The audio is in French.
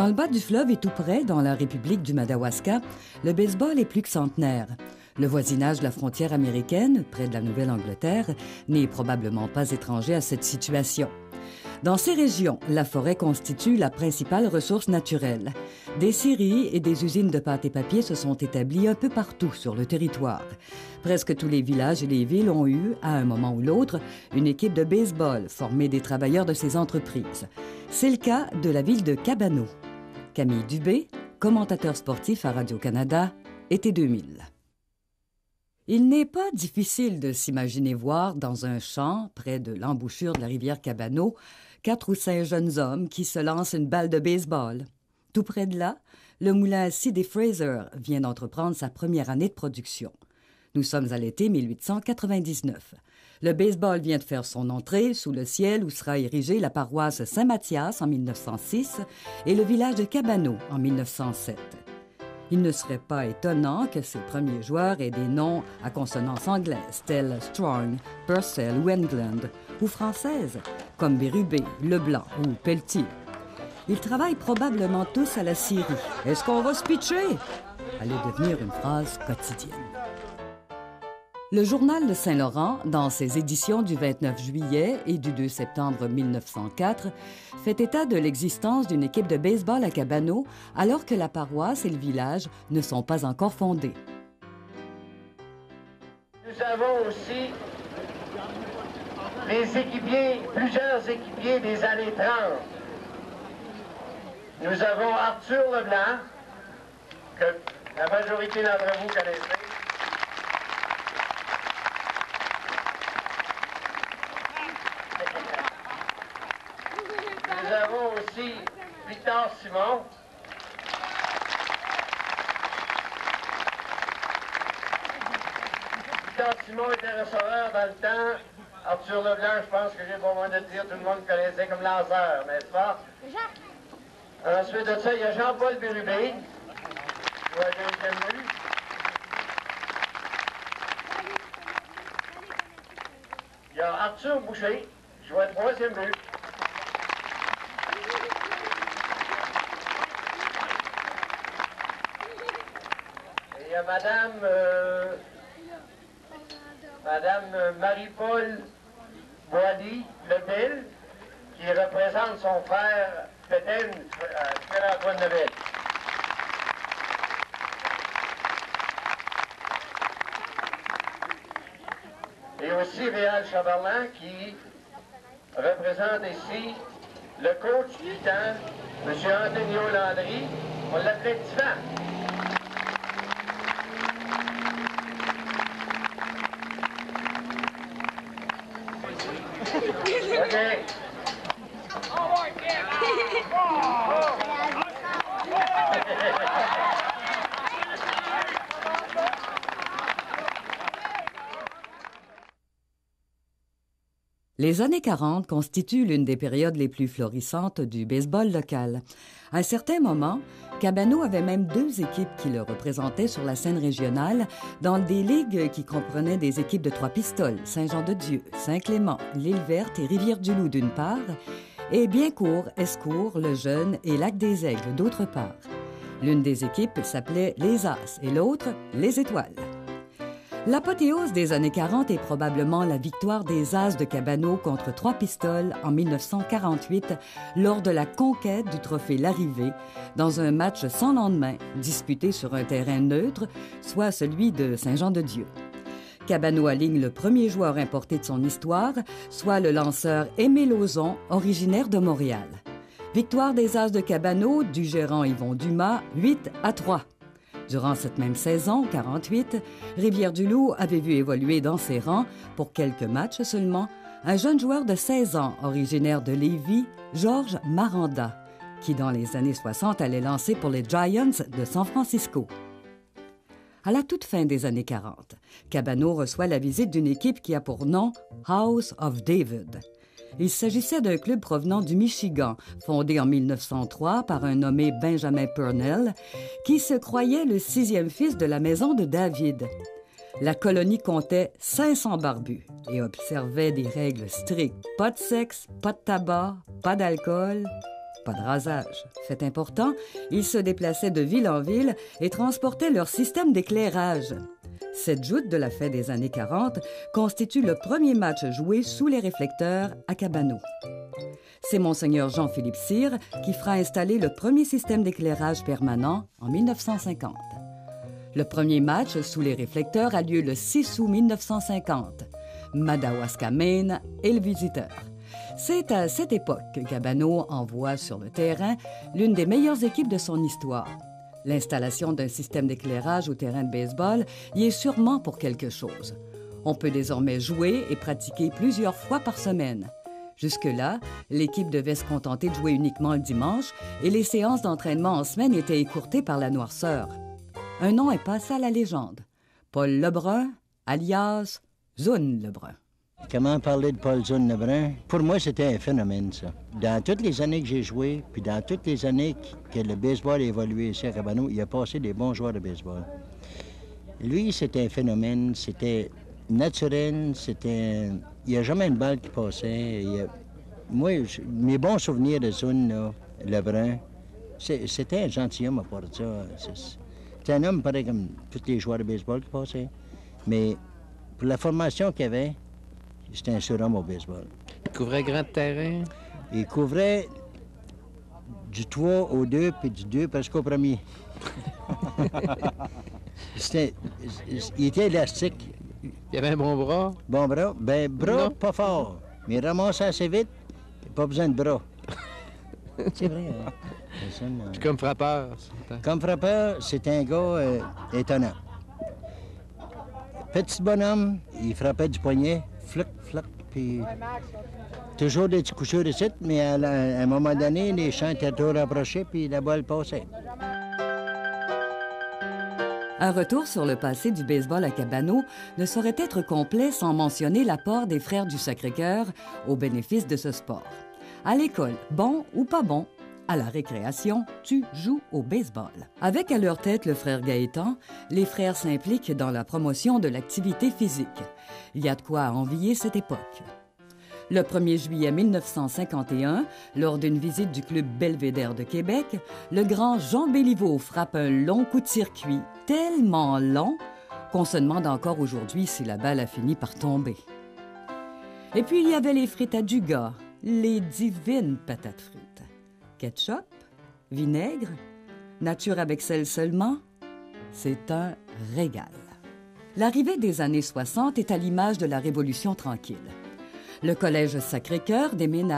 Dans le bas du fleuve et tout près, dans la République du Madawaska, le baseball est plus que centenaire. Le voisinage de la frontière américaine, près de la Nouvelle-Angleterre, n'est probablement pas étranger à cette situation. Dans ces régions, la forêt constitue la principale ressource naturelle. Des scieries et des usines de pâte et papier se sont établies un peu partout sur le territoire. Presque tous les villages et les villes ont eu, à un moment ou l'autre, une équipe de baseball formée des travailleurs de ces entreprises. C'est le cas de la ville de Cabano. Camille Dubé, commentateur sportif à Radio-Canada, été 2000. Il n'est pas difficile de s'imaginer voir dans un champ, près de l'embouchure de la rivière Cabano, 4 ou 5 jeunes hommes qui se lancent une balle de baseball. Tout près de là, le moulin C.D. Fraser vient d'entreprendre sa première année de production. Nous sommes à l'été 1899. Le baseball vient de faire son entrée sous le ciel où sera érigée la paroisse Saint-Mathias en 1906 et le village de Cabano en 1907. Il ne serait pas étonnant que ces premiers joueurs aient des noms à consonance anglaise, tels Strong, Purcell ou England, ou françaises, comme Bérubé, Leblanc ou Pelletier. Ils travaillent probablement tous à la scierie. « Est-ce qu'on va se pitcher? » allait devenir une phrase quotidienne. Le Journal de Saint-Laurent, dans ses éditions du 29 juillet et du 2 septembre 1904, fait état de l'existence d'une équipe de baseball à Cabano alors que la paroisse et le village ne sont pas encore fondés. Nous avons aussi les équipiers, plusieurs équipiers des années 30. Nous avons Arthur Leblanc, que la majorité d'entre vous connaissez. Nous avons aussi Victor Simon. Victor Simon était receveur dans le temps. Arthur Leblanc, je pense que j'ai pas besoin de dire, tout le monde connaissait comme lanceur, n'est-ce pas? Ensuite de ça, il y a Jean-Paul Bérubé, qui joue à deuxième but. Il y a Arthur Boucher, qui joue à troisième but. Et il y a Madame Marie-Paul Boilly-Lebel, qui représente son frère Pétain, Pierre-Antoine Lebel. Et aussi Réal Chaberlan, qui représente ici le coach du temps, M. Antonio Landry. On l'appelait Tiffan. OK. Les années 40 constituent l'une des périodes les plus florissantes du baseball local. À un certain moment, Cabano avait même 2 équipes qui le représentaient sur la scène régionale dans des ligues qui comprenaient des équipes de Trois-Pistoles, Saint-Jean-de-Dieu, Saint-Clément, l'Île-Verte et Rivière-du-Loup d'une part, et Biencourt, Escourt, Le Jeune et Lac-des-Aigles d'autre part. L'une des équipes s'appelait les As et l'autre les Étoiles. L'apothéose des années 40 est probablement la victoire des As de Cabano contre Trois-Pistoles en 1948 lors de la conquête du trophée Larrivée dans un match sans lendemain disputé sur un terrain neutre, soit celui de Saint-Jean-de-Dieu. Cabano aligne le premier joueur importé de son histoire, soit le lanceur Aimé Lauzon, originaire de Montréal. Victoire des As de Cabano du gérant Yvon Dumas, 8-3. Durant cette même saison, 48, Rivière-du-Loup avait vu évoluer dans ses rangs, pour quelques matchs seulement, un jeune joueur de 16 ans, originaire de Lévis, Georges Maranda, qui dans les années 60 allait lancer pour les Giants de San Francisco. À la toute fin des années 40, Cabano reçoit la visite d'une équipe qui a pour nom House of David. Il s'agissait d'un club provenant du Michigan, fondé en 1903 par un nommé Benjamin Purnell, qui se croyait le 6e fils de la maison de David. La colonie comptait 500 barbus et observait des règles strictes. Pas de sexe, pas de tabac, pas d'alcool Pas de rasage. Fait important, ils se déplaçaient de ville en ville et transportaient leur système d'éclairage. Cette joute de la fête des années 40 constitue le premier match joué sous les réflecteurs à Cabano. C'est Monseigneur Jean-Philippe Cyr qui fera installer le premier système d'éclairage permanent en 1950. Le premier match sous les réflecteurs a lieu le 6 août 1950. Madawaska, Maine est le visiteur. C'est à cette époque que Cabano envoie sur le terrain l'une des meilleures équipes de son histoire. L'installation d'un système d'éclairage au terrain de baseball y est sûrement pour quelque chose. On peut désormais jouer et pratiquer plusieurs fois par semaine. Jusque-là, l'équipe devait se contenter de jouer uniquement le dimanche et les séances d'entraînement en semaine étaient écourtées par la noirceur. Un nom est passé à la légende. Paul Lebrun, alias Zune Lebrun. Comment parler de Paul Zune Lebrun? Pour moi, c'était un phénomène, ça. Dans toutes les années que j'ai joué, puis dans toutes les années que le baseball a évolué ici à Cabano, il a passé des bons joueurs de baseball. Lui, c'était un phénomène, c'était naturel, il n'y a jamais une balle qui passait. Moi, mes bons souvenirs de Zune là, Lebrun, c'était un gentilhomme à part de ça. C'était un homme pareil comme tous les joueurs de baseball qui passaient. Mais pour la formation qu'il avait, c'était un surhomme au baseball. Il couvrait grand terrain? Il couvrait du 3 au 2, puis du 2 presque au premier. Il était élastique. Il avait un bon bras? Bon bras? Ben, bras, non. pas fort. Mais il ramassait assez vite, pas besoin de bras. C'est vrai, hein? Puis comme frappeur? Comme frappeur, c'est un gars étonnant. Petit bonhomme, il frappait du poignet, fluc, fluc, puis toujours des petits couchures ici, mais à un moment donné, les champs étaient trop rapprochés, puis la balle passait. Un retour sur le passé du baseball à Cabano ne saurait être complet sans mentionner l'apport des Frères du Sacré-Cœur au bénéfice de ce sport. À l'école, bon ou pas bon, à la récréation, tu joues au baseball. Avec à leur tête le frère Gaétan, les frères s'impliquent dans la promotion de l'activité physique. Il y a de quoi envier cette époque. Le 1er juillet 1951, lors d'une visite du club Belvédère de Québec, le grand Jean Béliveau frappe un long coup de circuit, tellement long qu'on se demande encore aujourd'hui si la balle a fini par tomber. Et puis il y avait les frites à Dugas, les divines patates frites. Ketchup, vinaigre, nature avec sel seulement, c'est un régal. L'arrivée des années 60 est à l'image de la Révolution tranquille. Le Collège Sacré-Cœur déménage